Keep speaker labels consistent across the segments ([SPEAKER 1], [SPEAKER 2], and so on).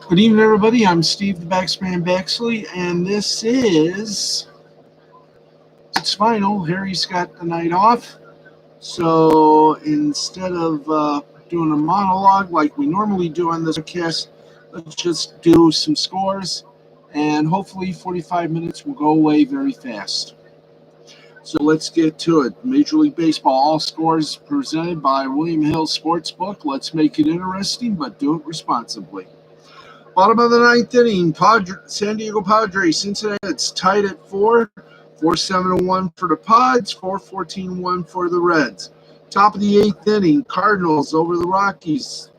[SPEAKER 1] Good evening, everybody. I'm Steve the Backsman Baxley, and this is it's final. Harry's got the night off, so instead of doing a monologue like we normally do on this podcast, let's just do some scores, and hopefully 45 minutes will go away very fast. So let's get to it. Major League Baseball all scores presented by William Hill Sportsbook. Let's make it interesting, but do it responsibly. Bottom of the ninth inning, San Diego Padres, Cincinnati. It's tied at 4-7-1 for the Pods, 4-14-1 for the Reds. Top of the eighth inning, Cardinals over the Rockies.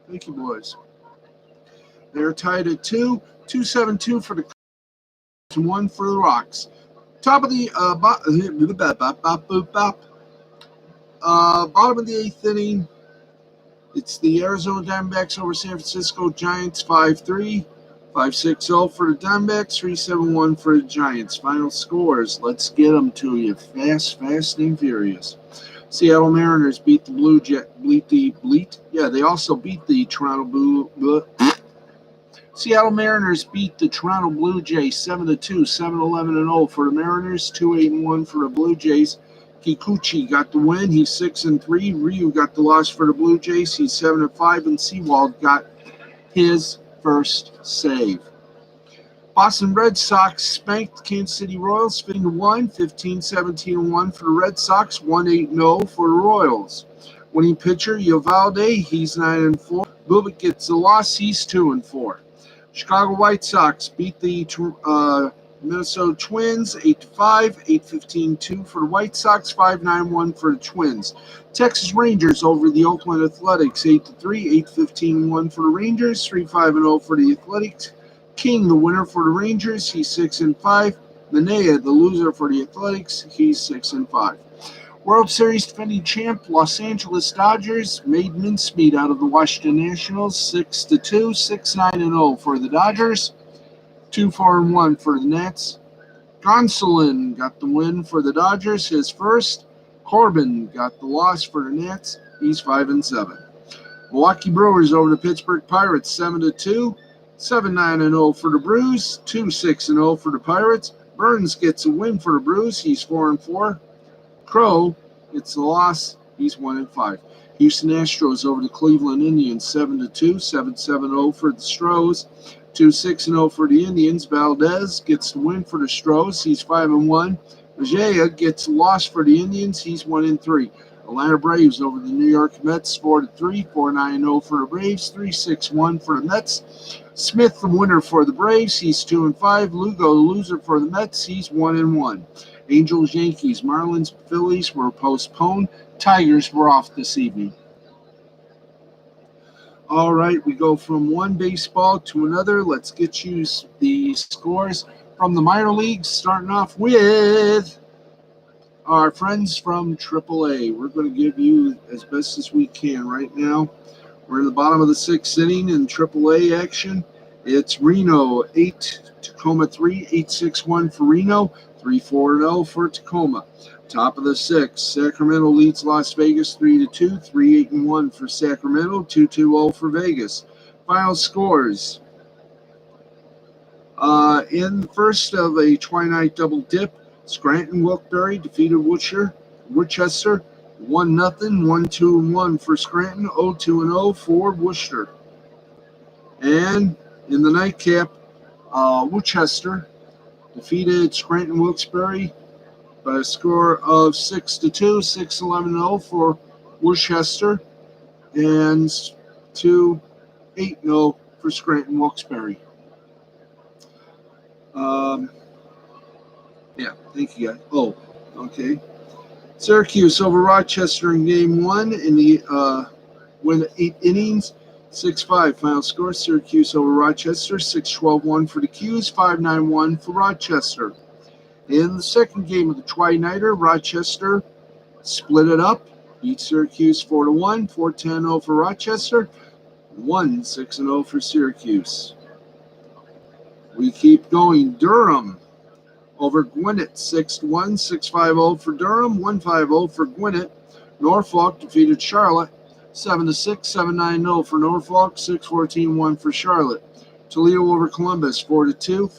[SPEAKER 1] Thank you, boys. They're tied at 2-7-2 for the Cardinals, 1 for the Rocks. Top of the bottom of the eighth inning, it's the Arizona Diamondbacks over San Francisco Giants, 5-3, 5-6-0 for the Diamondbacks, 3-7-1 for the Giants. Final scores, let's get them to you fast and furious. Seattle Mariners beat the they also beat the Seattle Mariners beat the Toronto Blue Jays 7-2, 7-11-0 for the Mariners, 2-8-1 for the Blue Jays. Kikuchi got the win. He's 6-3. Ryu got the loss for the Blue Jays. He's 7-5, and Sewald got his first save. Boston Red Sox spanked Kansas City Royals 15-1, 15-17-1 for the Red Sox, 1-8-0 for the Royals. Winning pitcher Eovaldi, he's 9-4. Bubik gets the loss. He's 2-4. Chicago White Sox beat the Minnesota Twins 8-5, 8-15-2 for the White Sox, 5-9-1 for the Twins. Texas Rangers over the Oakland Athletics 8-3, 8-15-1 for the Rangers, 3-5-0 for the Athletics. King, the winner for the Rangers, he's 6-5. Manea, the loser for the Athletics, he's 6-5. World Series defending champ Los Angeles Dodgers made mincemeat out of the Washington Nationals 6-2, 6-9-0 for the Dodgers. 2-4-1 for the Nets. Gonsolin got the win for the Dodgers, his first. Corbin got the loss for the Nets. He's 5-7. Milwaukee Brewers over the Pittsburgh Pirates 7-2, 7-9-0 for the Brews, 2-6-0 for the Pirates. Burns gets a win for the Brews. He's 4-4. Crow gets the loss. He's 1-5. Houston Astros over the Cleveland Indians 7-2, 7-7-0 for the Stros. 2-6-0 for the Indians. Valdez gets the win for the Stros. He's 5-1. Vijaya gets the loss for the Indians. He's 1-3. Atlanta Braves over the New York Mets 4-3, 4-9-0 for the Braves. 3-6-1 for the Mets. Smith, the winner for the Braves. He's 2-5. Lugo, the loser for the Mets. He's 1-1. Angels, Yankees, Marlins, Phillies were postponed. Tigers were off this evening. All right, we go from one baseball to another. Let's get you the scores from the minor leagues, starting off with our friends from AAA. We're going to give you as best as we can right now. We're in the bottom of the sixth inning in AAA action. It's Reno 8, Tacoma 3, 8-6-1 for Reno, 3-4-0 for Tacoma. Top of the sixth, Sacramento leads Las Vegas 3-2, 3-8-1 for Sacramento, 2-2-0 for Vegas. Final scores. In the first of a twilight double dip, Scranton Wilkes-Barre defeated Worcester 1-0, 1-2-1 for Scranton, 0-2-0 for Worcester. And in the nightcap, Worcester defeated Scranton Wilkes-Barre by a score of 6-2, 6-11-0 for Worcester, and 2-8-0 for Scranton Wilkes-Barre. Thank you, guys. Oh, okay. Syracuse over Rochester in Game 1 in the win 8 innings, 6-5. Final score, Syracuse over Rochester, 6-12-1 for the Qs, 5-9-1 for Rochester. In the second game of the Twi-Nighter, Rochester split it up, beat Syracuse 4-1, 4-10-0 for Rochester, 1-6-0 for Syracuse. We keep going. Durham over Gwinnett 6-1, 6-5-0 for Durham, 1-5-0 for Gwinnett. Norfolk defeated Charlotte 7-6, 7-9-0 for Norfolk, 6-14-1 for Charlotte. Toledo over Columbus, 4-2,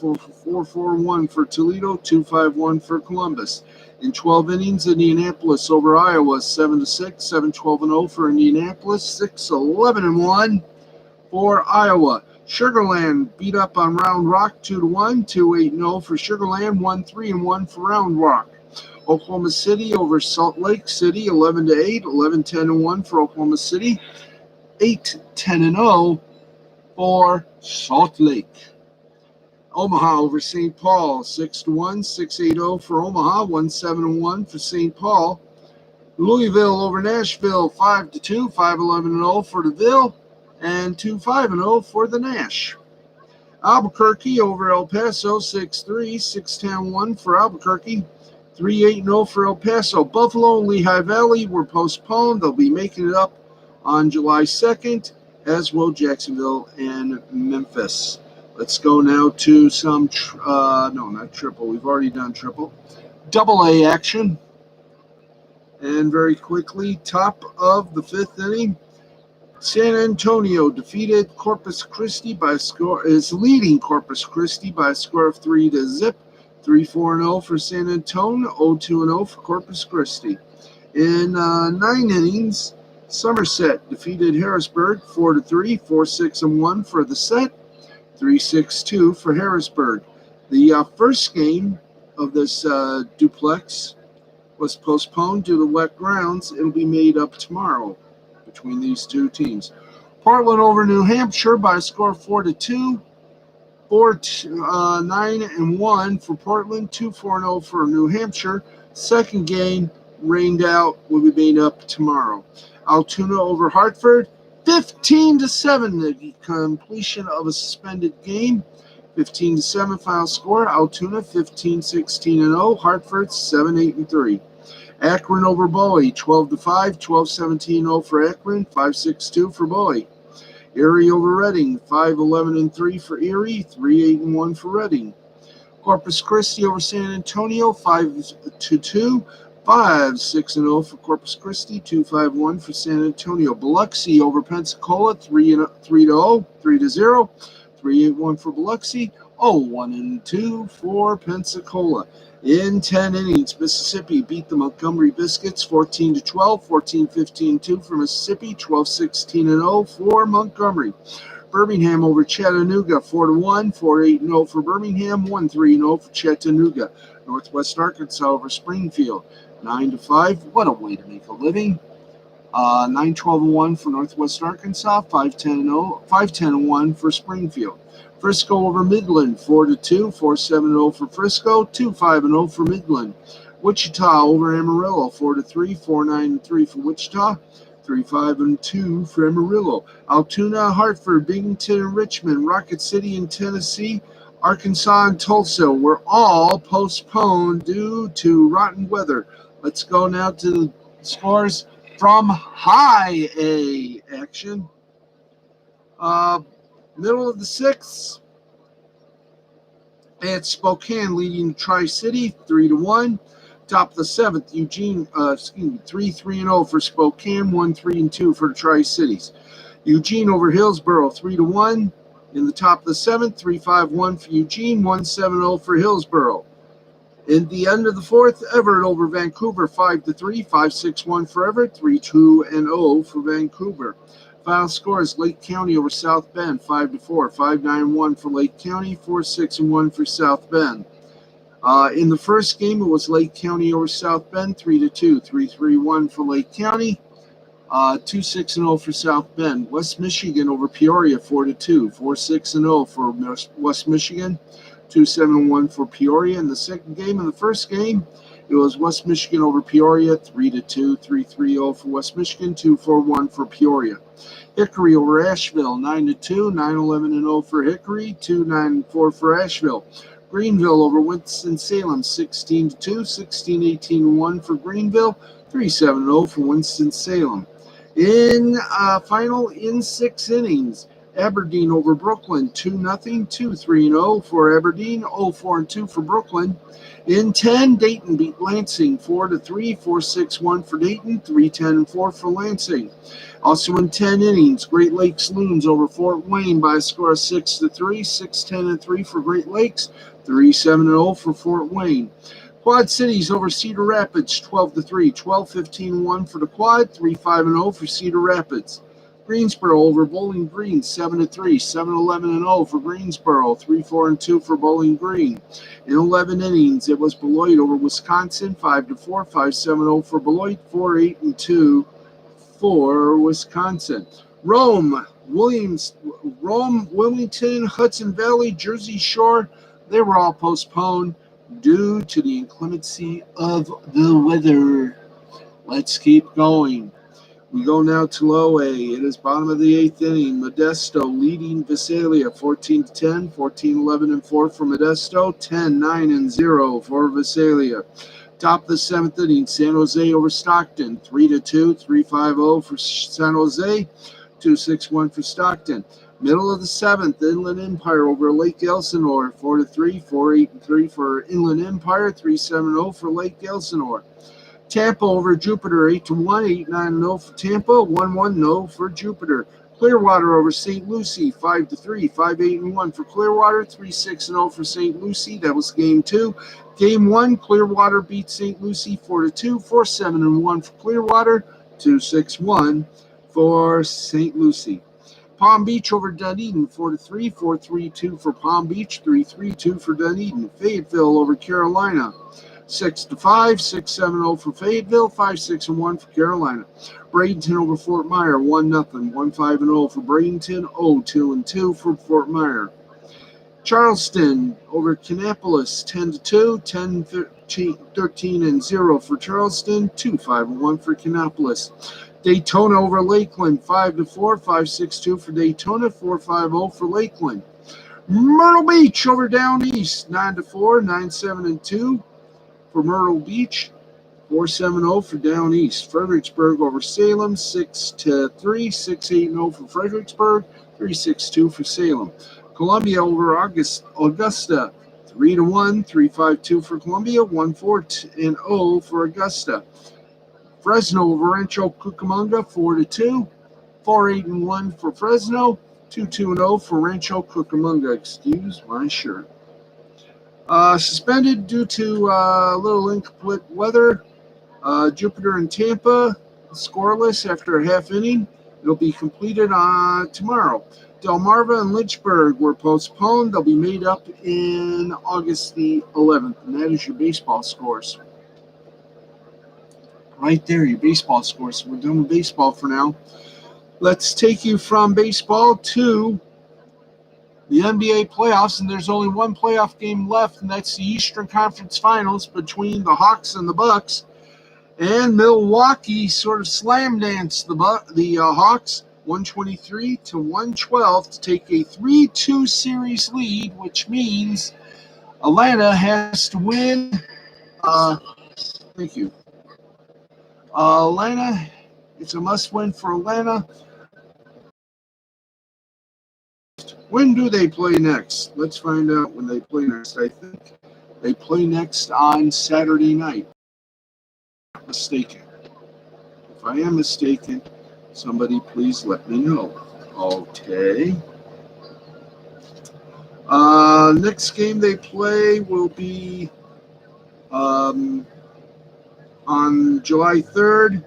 [SPEAKER 1] 4-4-1 for Toledo, 2-5-1 for Columbus. In 12 innings, Indianapolis over Iowa, 7-6, 7-12-0 for Indianapolis, 6-11-1 for Iowa. Sugarland beat up on Round Rock 2-1, 2-8-0 for Sugarland, 1-3-1 for Round Rock. Oklahoma City over Salt Lake City, 11-8, 11-10-1 for Oklahoma City, 8-10-0 for Salt Lake. Omaha over St. Paul, 6-1, 6-8-0 for Omaha, 1-7-1 for St. Paul. Louisville over Nashville, 5-2, 5-11-0 for the Ville, and 2-5-0 for the Nash. Albuquerque over El Paso, 6-3, 6-10-1 for Albuquerque, 3-8-0 for El Paso. Buffalo and Lehigh Valley were postponed. They'll be making it up on July 2nd, as will Jacksonville and Memphis. Let's go now to some, no, not triple. We've already done triple. Double A action. And very quickly, top of the 5th inning, San Antonio defeated Corpus Christi by a score, is leading Corpus Christi by a score of 3-0. 3-4-0 for San Antonio, 0-2-0 for Corpus Christi. In 9 innings, Somerset defeated Harrisburg 4-3, 4-6-1 for the set, 3-6-2 for Harrisburg. The first game of this duplex was postponed due to wet grounds. It'll be made up tomorrow between these two teams. Portland over New Hampshire by a score of 4-2. 9-1 for Portland, 2-4-0 for New Hampshire. Second game rained out, will be made up tomorrow. Altoona over Hartford, 15-7, the completion of a suspended game. 15-7 final score. Altoona 15-16-0. Hartford 7-8-3. Akron over Bowie, 12-5, 12-17-0 for Akron, 5-6-2 for Bowie. Erie over Reading, 5-11-3 for Erie, 3-8-1 for Reading. Corpus Christi over San Antonio, 5-2, 5-6-0 for Corpus Christi, 2-5-1 for San Antonio. Biloxi over Pensacola, 3-0, 3-8-1 for Biloxi, 0-1-2 for Pensacola. In 10 innings, Mississippi beat the Montgomery Biscuits 14-12, 14-15-2 for Mississippi, 12-16-0 for Montgomery. Birmingham over Chattanooga 4-1, 4-8-0 for Birmingham, 1-3-0 for Chattanooga. Northwest Arkansas over Springfield 9-5. What a way to make a living. 9-12-1 for Northwest Arkansas, 5-10-1 for Springfield. Frisco over Midland, 4-2, 4-7-0 for Frisco, 2-5-0 for Midland. Wichita over Amarillo, 4-3, 4-9-3 for Wichita, 3-5-2 for Amarillo. Altoona, Hartford, Binghamton, and Richmond, Rocket City and Tennessee, Arkansas and Tulsa were all postponed due to rotten weather. Let's go now to the scores from High A action. Middle of the 6th, it's Spokane leading Tri-City 3-1. Top of the 7th, Eugene, 3-3-0 for Spokane, 1-3-2 for the Tri-Cities. Eugene over Hillsboro 3-1. In the top of the 7th, 3-5-1 for Eugene, 1-7-0 for Hillsboro. In the end of the 4th, Everett over Vancouver 5-3, 5-6-1 for Everett, 3-2-0 for Vancouver. Final score is Lake County over South Bend 5-4, 5-9-1 for Lake County, 4-6-1 for South Bend. In the first game, it was Lake County over South Bend 3-2, 3-3-1 for Lake County, 2-6-0 for South Bend. West Michigan over Peoria 4-2, 4-6-0 for West Michigan, 2-7-1 for Peoria. In the second game, in the first game, it was West Michigan over Peoria 3-2, 3-3-0 for West Michigan, 2-4-1 for Peoria. Hickory over Asheville 9-2, 9-11-0 for Hickory, 2-9-4 for Asheville. Greenville over Winston-Salem 16-2, 16-18-1 for Greenville, 3-7-0 for Winston-Salem. In final in 6 innings, Aberdeen over Brooklyn, 2-0, 2-3-0 for Aberdeen, 0-4-2 for Brooklyn. In 10, Dayton beat Lansing 4-3, 4-6-1 for Dayton, 3-10-4 for Lansing. Also in 10 innings, Great Lakes Loons over Fort Wayne by a score of 6-3, 6-10-3 for Great Lakes, 3-7-0 for Fort Wayne. Quad Cities over Cedar Rapids, 12-3, 12-15-1 for the Quad, 3-5-0 for Cedar Rapids. Greensboro over Bowling Green, 7-3, 7-11-0 for Greensboro, 3-4-2 for Bowling Green. In 11 innings, it was Beloit over Wisconsin, 5-4, 5-7-0 for Beloit, 4-8-2 for Wisconsin. Rome, Wilmington, Hudson Valley, Jersey Shore, they were all postponed due to the inclemency of the weather. Let's keep going. We go now to low A. It is bottom of the 8th inning. Modesto leading Visalia 14-10, 14-11-4 for Modesto, 10-9-0 for Visalia. Top of the 7th inning, San Jose over Stockton, 3-2, 3-5-0 for San Jose, 2-6-1 for Stockton. Middle of the 7th, Inland Empire over Lake Elsinore, 4-3, 4-8-3 for Inland Empire, 3-7-0 for Lake Elsinore. Tampa over Jupiter, 8-1, 8-9-0 for Tampa, 1-1-0 for Jupiter. Clearwater over St. Lucie, 5-3, 5-8-1 for Clearwater, 3-6-0 for St. Lucie. That was game 2. Game 1, Clearwater beat St. Lucie 4-2, 4-7-1 for Clearwater, 2-6-1 for St. Lucie. Palm Beach over Dunedin, 4-3, 4-3-2 for Palm Beach, 3-3-2 for Dunedin. Fayetteville over Carolina, 6-5, 6-7-0 for Fayetteville, 5-6-1 for Carolina. Bradenton over Fort Myer, 1-0, 1-5-0 for Bradenton, 0-2-2 for Fort Myer. Charleston over Kannapolis, 10-2, 10-13-0 for Charleston, 2-5-1 for Kannapolis. Daytona over Lakeland, 5-4, 5-6-2 for Daytona, 4-5-0 for Lakeland. Myrtle Beach over Down East, 9-4, 9-7-2 for Myrtle Beach, 4-7-0 for Down East. Fredericksburg over Salem, 6-3, 6-8-0 for Fredericksburg, 3-6-2 for Salem. Columbia over Augusta, 3-1, 3-5-2 for Columbia, 1-4-0 for Augusta. Fresno over Rancho Cucamonga, 4-2, 4-8-1 for Fresno, 2-2-0 for Rancho Cucamonga. Excuse my shirt. Suspended due to a little incomplete weather. Jupiter and Tampa scoreless after a half inning. It'll be completed tomorrow. Delmarva and Lynchburg were postponed. They'll be made up in August the 11th. And that is your baseball scores. Right there, your baseball scores. So we're done with baseball for now. Let's take you from baseball to the NBA playoffs, and there's only one playoff game left, and that's the Eastern Conference Finals between the Hawks and the Bucks. And Milwaukee sort of slam danced the Hawks 123-112 to take a 3-2 series lead, which means Atlanta has to win. Thank you. Atlanta, it's a must-win for Atlanta. When do they play next? Let's find out when they play next. I think they play next on Saturday night. If I'm not mistaken. If I am mistaken, somebody please let me know. Okay. Next game they play will be on July 3rd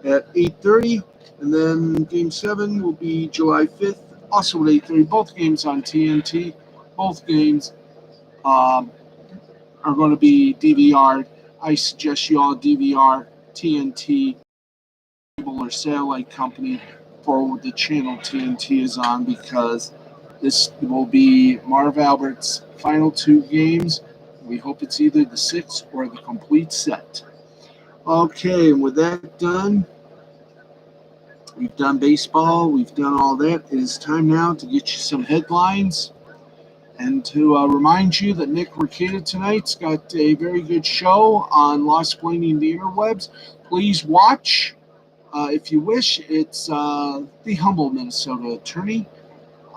[SPEAKER 1] at 8:30, and then Game 7 will be July 5th, also at 8:30. Both games on TNT. Both games are going to be DVR'd. I suggest you all DVR TNT cable or satellite company for the channel TNT is on, because this will be Marv Albert's final 2 games. We hope it's either the 6 or the complete set. Okay, and with that done, we've done baseball, we've done all that. It is time now to get you some headlines and to remind you that Nick Ricada tonight's got a very good show on Lost Explaining the Interwebs. Please watch if you wish. It's the humble Minnesota attorney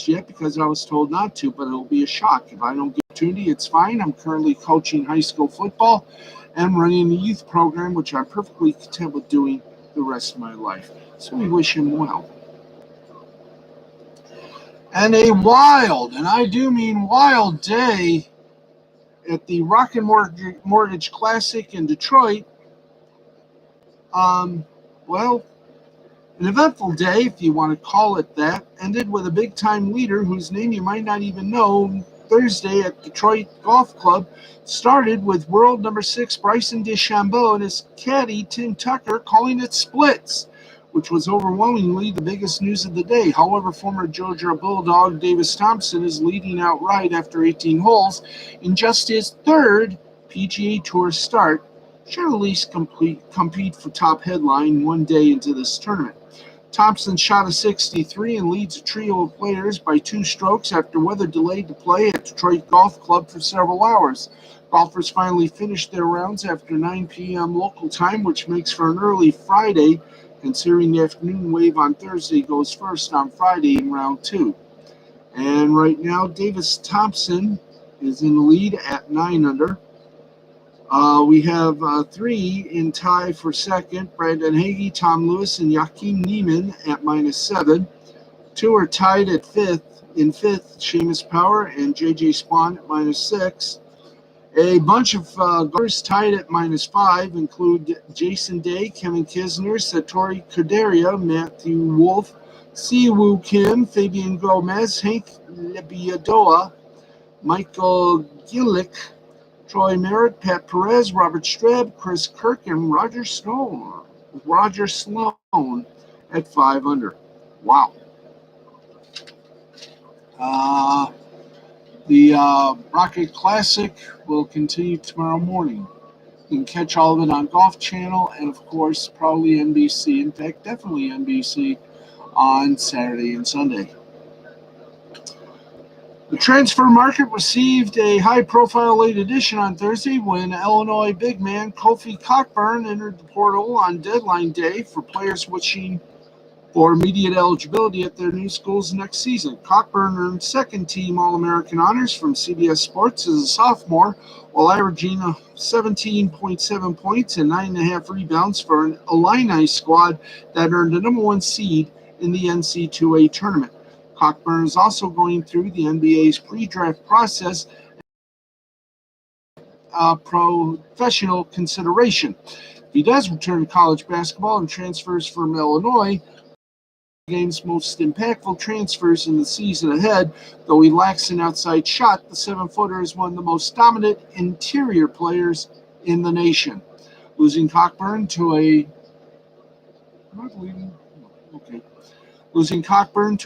[SPEAKER 1] just yet because I was told not to, but it'll be a shock. If I don't get an opportunity, it's fine. I'm currently coaching high school football and running the youth program, which I'm perfectly content with doing the rest of my life. So we wish him well. And a wild, and I do mean wild, day at the Rocket Mortgage Classic in Detroit. Well, an eventful day, if you want to call it that, ended with a big-time leader whose name you might not even know. Thursday at Detroit Golf Club started with world number 6 Bryson DeChambeau and his caddy Tim Tucker calling it splits, which was overwhelmingly the biggest news of the day. However, former Georgia Bulldog Davis Thompson is leading outright after 18 holes in just his 3rd PGA Tour start. Should at least compete for top headline one day into this tournament. Thompson shot a 63 and leads a trio of players by 2 strokes after weather delayed the play at Detroit Golf Club for several hours. Golfers finally finished their rounds after 9 p.m. local time, which makes for an early Friday, considering the afternoon wave on Thursday goes first on Friday in round 2. And right now, Davis Thompson is in the lead at 9 under. We have 3 in tie for second: Brandon Hagee, Tom Lewis, and Joaquin Niemann at -7. 2 are tied at fifth. In fifth, Seamus Power and J.J. Spawn at -6. A bunch of golfers tied at -5 include Jason Day, Kevin Kisner, Satori Kuderia, Matthew Wolf, Siwoo Kim, Fabian Gomez, Hank Lebiadoa, Michael Gillick, Troy Merritt, Pat Perez, Robert Streb, Chris Kirk, and Roger Sloan at 5 under. Wow. The Rocket Classic will continue tomorrow morning. You can catch all of it on Golf Channel and, of course, probably NBC. In fact, definitely NBC on Saturday and Sunday. The transfer market received a high-profile late addition on Thursday when Illinois big man Kofi Cockburn entered the portal on deadline day for players wishing for immediate eligibility at their new schools next season. Cockburn earned second-team All-American honors from CBS Sports as a sophomore, while averaging 17.7 points and 9.5 rebounds for an Illini squad that earned the number 1 seed in the NC2A tournament. Cockburn is also going through the NBA's pre-draft process professional consideration. If he does return to college basketball and transfers from Illinois, game's most impactful transfers in the season ahead. Though he lacks an outside shot, the 7-footer is one of the most dominant interior players in the nation. Losing Cockburn to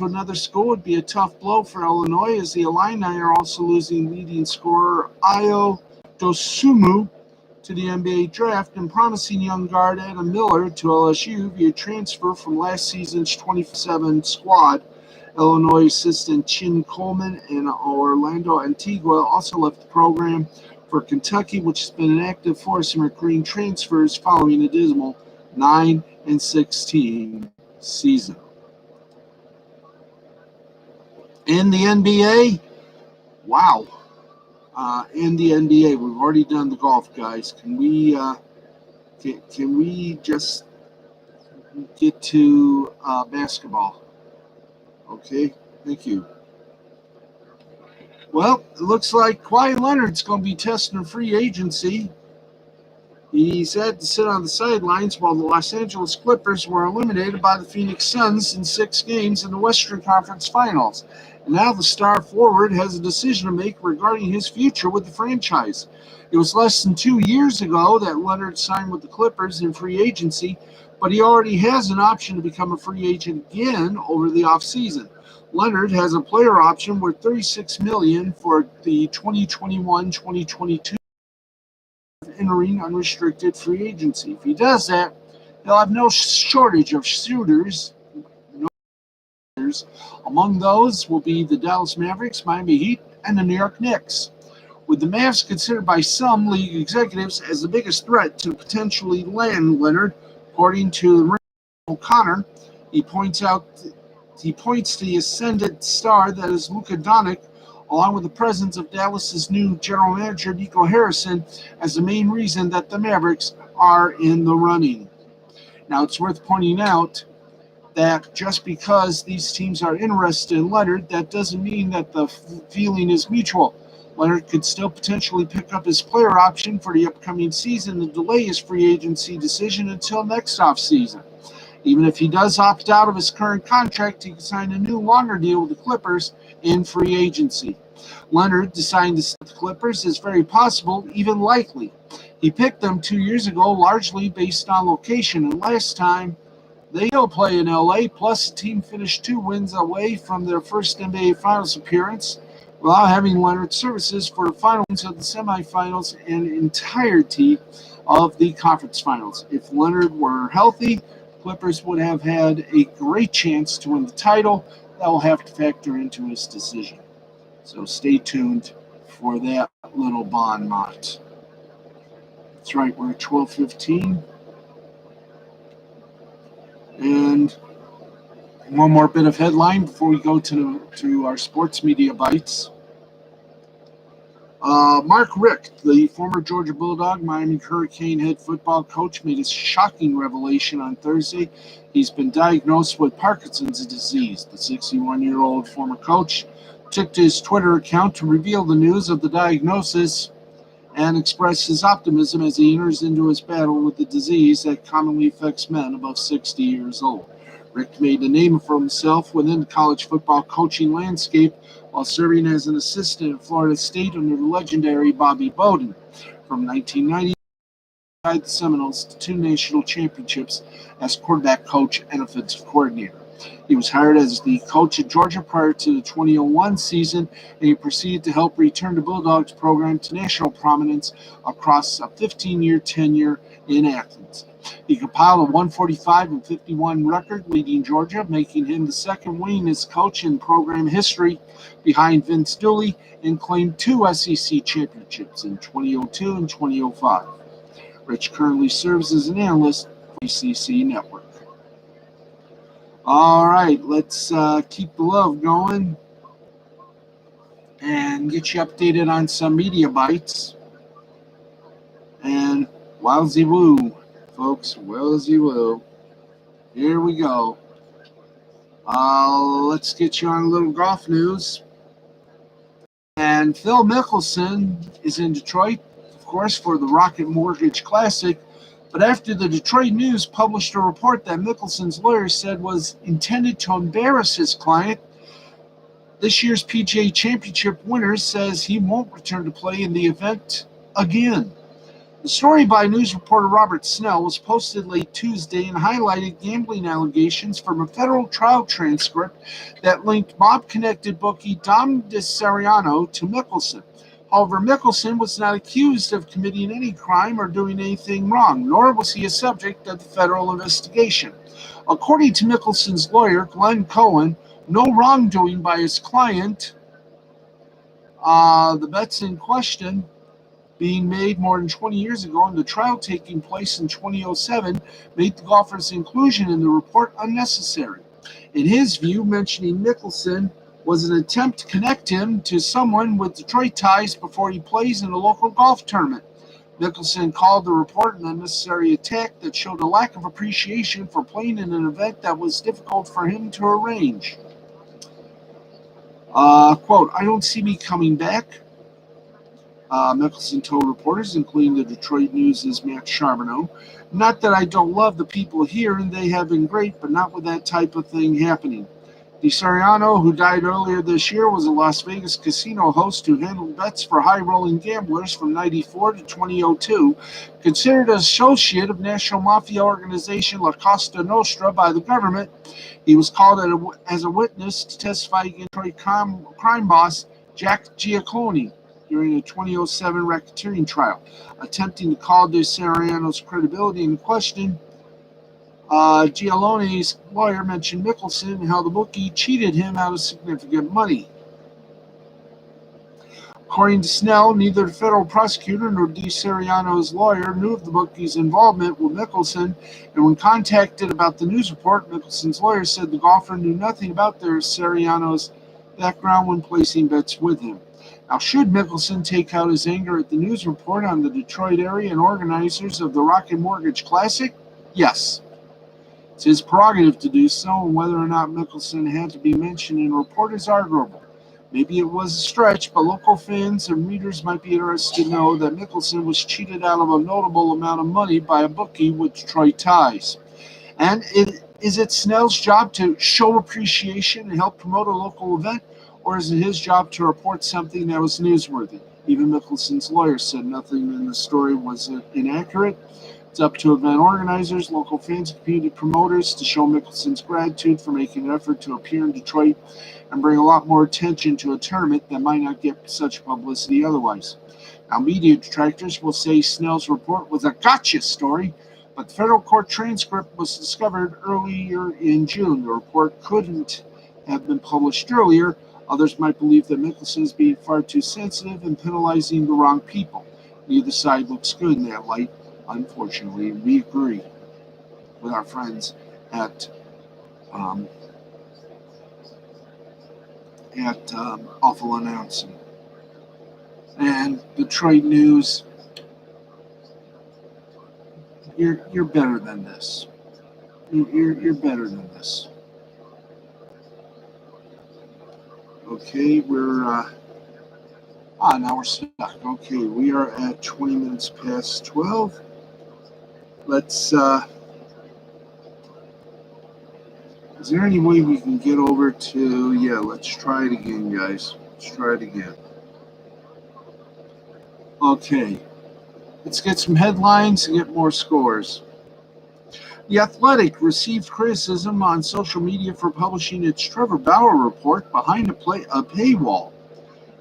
[SPEAKER 1] another school would be a tough blow for Illinois, as the Illini are also losing leading scorer Ayo Dosunmu to the NBA draft and promising young guard Adam Miller to LSU via transfer from last season's 27 squad. Illinois assistant Chin Coleman and Orlando Antigua also left the program for Kentucky, which has been an active force in recruiting transfers following a dismal 9-16 season. In the NBA, wow. In the NBA, we've already done the golf, guys. Can we just get to basketball? Okay, thank you. Well, it looks like Kawhi Leonard's going to be testing a free agency. He's had to sit on the sidelines while the Los Angeles Clippers were eliminated by the Phoenix Suns in 6 games in the Western Conference Finals. And now the star forward has a decision to make regarding his future with the franchise. It was less than 2 years ago that Leonard signed with the Clippers in free agency, but he already has an option to become a free agent again over the offseason. Leonard has a player option worth $36 million for the 2021-2022 entering unrestricted free agency. If he does that, he'll have no shortage of suitors. Among those will be the Dallas Mavericks, Miami Heat, and the New York Knicks. With the Mavs considered by some league executives as the biggest threat to potentially land Leonard, according to O'Connor, he points to the ascendant star that is Luka Doncic, along with the presence of Dallas's new general manager Nico Harrison, as the main reason that the Mavericks are in the running. Now, it's worth pointing out that just because these teams are interested in Leonard, that doesn't mean that the feeling is mutual. Leonard could still potentially pick up his player option for the upcoming season and delay his free agency decision until next offseason. Even if he does opt out of his current contract, he can sign a new longer deal with the Clippers in free agency. Leonard deciding to stay with the Clippers is very possible, even likely. He picked them 2 years ago largely based on location, and last time they still play in LA, plus the team finished 2 wins away from their first NBA Finals appearance, without having Leonard's services for the final wins of the semifinals and entirety of the conference finals. If Leonard were healthy, Clippers would have had a great chance to win the title. That will have to factor into his decision. So stay tuned for that little bon mot. That's right, we're at 12:15. And one more bit of headline before we go to our sports media bites. Mark Richt, the former Georgia Bulldog, Miami Hurricane head football coach, made a shocking revelation on Thursday. He's been diagnosed with Parkinson's disease. The 61-year-old former coach took to his Twitter account to reveal the news of the diagnosis and express his optimism as he enters into his battle with the disease that commonly affects men above 60 years old. Rick made a name for himself within the college football coaching landscape while serving as an assistant at Florida State under the legendary Bobby Bowden. From 1990, he guided the Seminoles to 2 national championships as quarterback coach and offensive coordinator. He was hired as the coach at Georgia prior to the 2001 season, and he proceeded to help return the Bulldogs program to national prominence across a 15-year tenure in Athens. He compiled a 145-51 record, leading Georgia, making him the second winningest coach in program history behind Vince Dooley, and claimed 2 SEC championships in 2002 and 2005. Rich currently serves as an analyst for the ACC Network. All right, let's keep the love going and get you updated on some media bites. And wowsy woo, folks, wowsy woo. Here we go. Let's get you on a little golf news. And Phil Mickelson is in Detroit, of course, for the Rocket Mortgage Classic. But after the Detroit News published a report that Mickelson's lawyer said was intended to embarrass his client, this year's PGA Championship winner says he won't return to play in the event again. The story by news reporter Robert Snell was posted late Tuesday and highlighted gambling allegations from a federal trial transcript that linked mob-connected bookie Dom DeSeriano to Mickelson. However, Mickelson was not accused of committing any crime or doing anything wrong, nor was he a subject of the federal investigation. According to Mickelson's lawyer, Glenn Cohen, no wrongdoing by his client. The bets in question, being made more than 20 years ago and the trial taking place in 2007, made the golfer's inclusion in the report unnecessary. In his view, mentioning Mickelson was an attempt to connect him to someone with Detroit ties before he plays in a local golf tournament. Mickelson called the report an unnecessary attack that showed a lack of appreciation for playing in an event that was difficult for him to arrange. Quote, "I don't see me coming back," Mickelson told reporters, including the Detroit News' Matt Charbonneau. "Not that I don't love the people here, and they have been great, but not with that type of thing happening." DeSeriano, who died earlier this year, was a Las Vegas casino host who handled bets for high-rolling gamblers from 1994 to 2002, considered an associate of national mafia organization La Cosa Nostra by the government. He was called as a witness to testify against Detroit crime boss Jack Giaccone during a 2007 racketeering trial. Attempting to call DeSeriano's credibility into question, Giallone's lawyer mentioned Mickelson and how the bookie cheated him out of significant money. According to Snell, neither the federal prosecutor nor DeSeriano's lawyer knew of the bookie's involvement with Mickelson, and when contacted about the news report, Mickelson's lawyer said the golfer knew nothing about DeSeriano's background when placing bets with him. Now, should Mickelson take out his anger at the news report on the Detroit area and organizers of the Rocket Mortgage Classic? Yes. It's his prerogative to do so, and whether or not Mickelson had to be mentioned in the report is arguable. Maybe it was a stretch, but local fans and readers might be interested to know that Mickelson was cheated out of a notable amount of money by a bookie with Detroit ties. And is it Snell's job to show appreciation and help promote a local event, or is it his job to report something that was newsworthy? Even Mickelson's lawyer said nothing in the story was inaccurate. It's up to event organizers, local fans, and community promoters to show Mickelson's gratitude for making an effort to appear in Detroit and bring a lot more attention to a tournament that might not get such publicity otherwise. Now, media detractors will say Snell's report was a gotcha story, but the federal court transcript was discovered earlier in June. The report couldn't have been published earlier. Others might believe that Mickelson is being far too sensitive and penalizing the wrong people. Neither side looks good in that light, unfortunately. We agree with our friends at Awful Announcing. And Detroit News, you're better than this. You're better than this. Okay, now we're stuck. Okay, we are at 20 minutes past 12. Let's, is there any way we can get over to, let's try it again, guys. Let's try it again. Okay, let's get some headlines and get more scores. The Athletic received criticism on social media for publishing its Trevor Bauer report behind a paywall.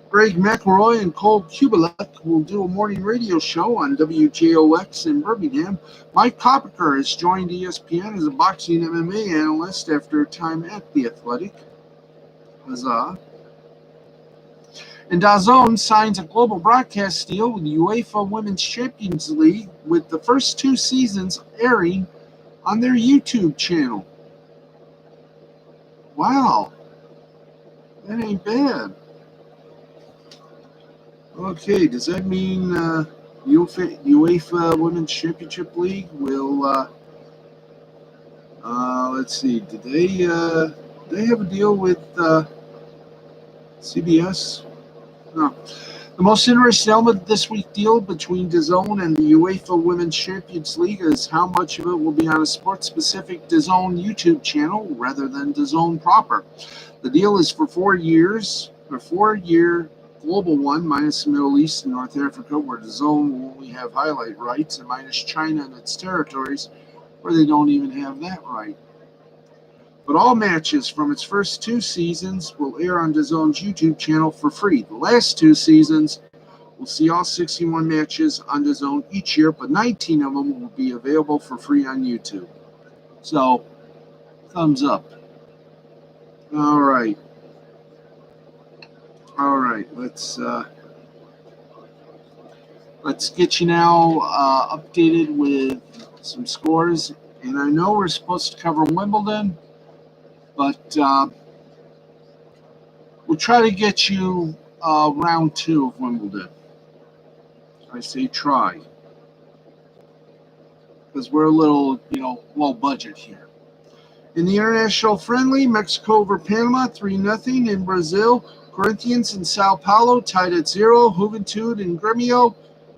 [SPEAKER 1] Greg McElroy and Cole Kubelek will do a morning radio show on WJOX in Birmingham. Mike Kopiker has joined ESPN as a boxing MMA analyst after a time at The Athletic. Huzzah. And DAZN signs a global broadcast deal with the UEFA Women's Champions League, with the first 2 seasons airing on their YouTube channel. Wow. That ain't bad. Okay, does that mean UEFA Women's Championship League will, let's see, did they have a deal with CBS? No. The most interesting element of this week's deal between DAZN and the UEFA Women's Champions League is how much of it will be on a sports-specific DAZN YouTube channel rather than DAZN proper. The deal is for 4 years, a 4-year global one, minus the Middle East and North Africa, where DAZN will only have highlight rights, and minus China and its territories, where they don't even have that right. But all matches from its first 2 seasons will air on DAZN's YouTube channel for free. The last 2 seasons will see all 61 matches on DAZN each year, but 19 of them will be available for free on YouTube. So, thumbs up. All right. Let's get you now updated with some scores. And I know we're supposed to cover Wimbledon, but we'll try to get you round 2 of Wimbledon. I say try, because we're a little, low budget here. In the international friendly, Mexico over Panama 3-0. In Brazil, Corinthians and Sao Paulo tied at 0. Juventude and Grêmio.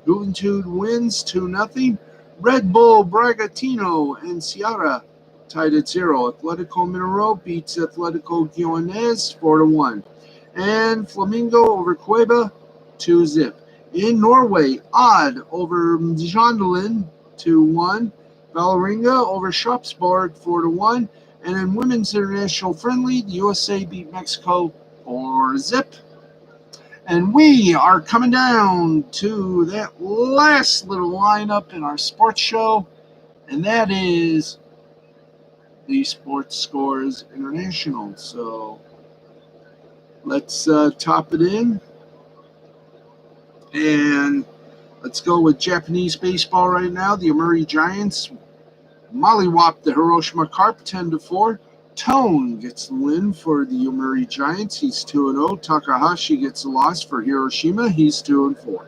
[SPEAKER 1] Juventude wins 2-0. Red Bull Bragantino and Ceará tied at 0. Atlético Mineiro beats Atlético Goianiense 4-1. And Flamengo over Cuiabá 2-0. In Norway, Odd over Mjøndalen 2-1. Vålerenga over Sarpsborg 4-1. And in women's international friendly, the USA beat Mexico 4-0. And we are coming down to that last little lineup in our sports show, and that is the Sports Scores International. So let's top it in, and let's go with Japanese baseball right now. The Yomiuri Giants mollywopped the Hiroshima Carp 10-4. Tone gets the win for the Yomiuri Giants. He's 2-0. Takahashi gets the loss for Hiroshima. He's 2-4.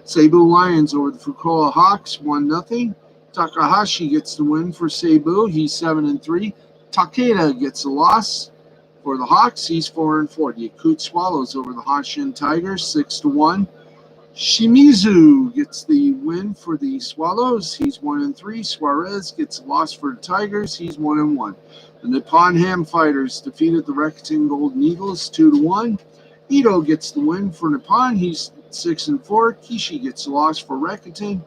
[SPEAKER 1] Seibu Lions over the Fukuoka Hawks 1-0. Takahashi gets the win for Seibu. He's 7-3. Takeda gets the loss for the Hawks. He's 4-4. The Yakut Swallows over the Hanshin Tigers 6-1. Shimizu gets the win for the Swallows. He's 1-3. Suarez gets a loss for the Tigers. He's 1-1. The Nippon Ham Fighters defeated the Rakuten Golden Eagles 2-1. Ito gets the win for Nippon. He's 6-4. Kishi gets the loss for Rakuten.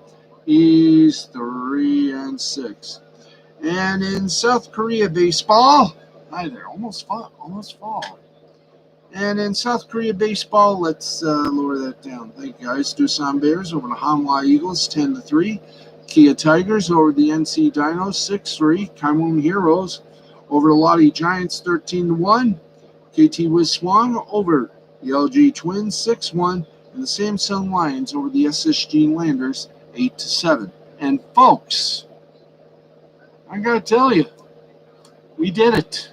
[SPEAKER 1] He's 3-6. And in South Korea baseball, hi there, almost fall. And in South Korea baseball, let's lower that down. Thank you, guys. Doosan Bears over the Hanwha Eagles 10-3. Kia Tigers over the NC Dinos 6-3. Kaimun Heroes over the Lottie Giants 13-1. KT Wiswong over the LG Twins 6-1. And the Samsung Lions over the SSG Landers 8-7. And folks, I gotta tell you, we did it.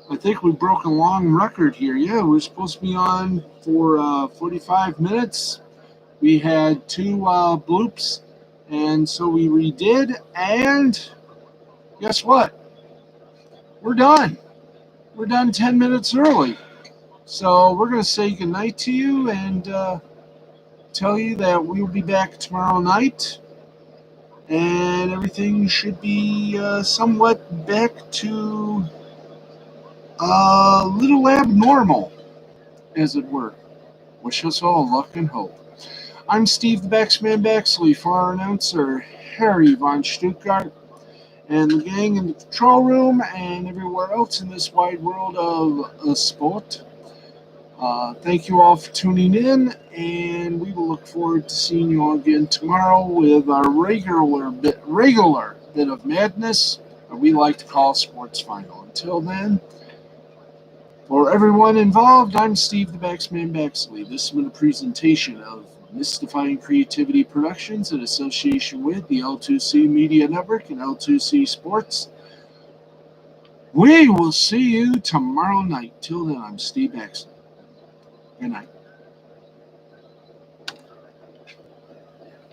[SPEAKER 1] I think we broke a long record here. Yeah, we were supposed to be on for 45 minutes. We had 2 bloops, and so we redid. And guess what? We're done. We're done 10 minutes early. So we're going to say goodnight to you and tell you that we will be back tomorrow night. And everything should be somewhat back to a little abnormal, as it were. Wish us all luck and hope. I'm Steve the Baxman Baxley for our announcer, Harry von Stuttgart, and the gang in the control room and everywhere else in this wide world of sport. Thank you all for tuning in, and we will look forward to seeing you all again tomorrow with our regular bit of madness that we like to call Sports Final. Until then, for everyone involved, I'm Steve the Baxman Baxley. This has been a presentation of Mystifying Creativity Productions in association with the L2C Media Network and L2C Sports. We will see you tomorrow night. Till then, I'm Steve Baxley. Good night.